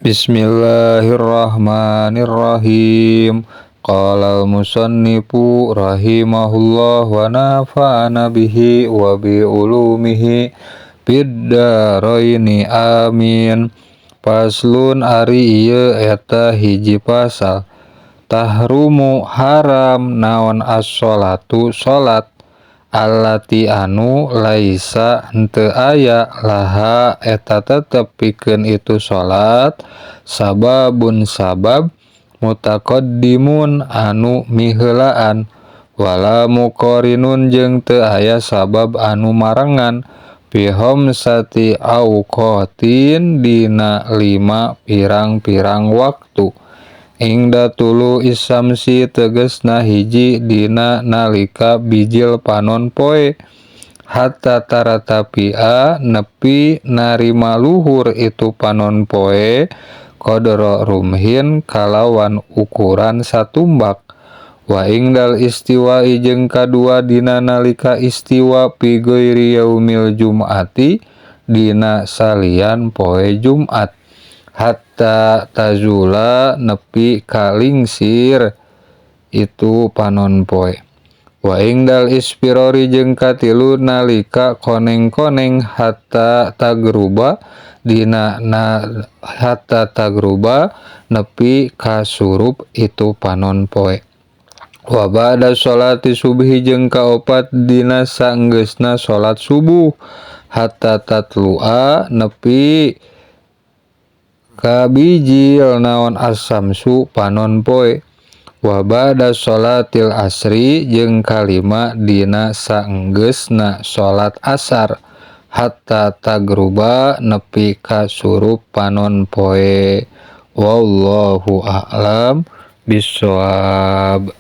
Bismillahirrahmanirrahim. Qala al-musannifu rahimahullah wa nafa'ana bihi wa bi ulumihi fid dharaini amin. Faslun ari ieu eta hiji pasal. Tahrumu haram naon as-sholatu salat allati anu laisa henteu aya laha eta tetep pikeun itu salat sababun sabab mutaqaddimun anu miheulaan wala muqarinun jeung teu aya sabab anu marangan fihom sati auqatin dina 5 pirang-pirang waktu. Ingda tulu isamsi tegesna hiji dina nalika bijil panon poe hatta taratapia nepi narima luhur itu panon poe qadra rumhin kalawan ukuran satumbak. Wa ingdal istiwa jeung kadua dina nalika istiwa fi ghairi yaumil jum'ati dina salian poe Jumat hatta tazula nepi kalingsir itu panon poe. Wa ingdal ispirori jeung katilu nalika koneng-koneng hatta tagruba dina hatta tagruba nepi kasurup itu panon poe. Wa ba'da sholati subhi jeung kaopat dina saenggeusna salat subuh hatta tatlu'a nepi kabijil naon as-samsu panon poe. Wa ba'da sholatil asri jeung kalima dina saenggeusna salat asar hatta tagruba nepi ka surup panon poe. Wallahu a'lam bishawab.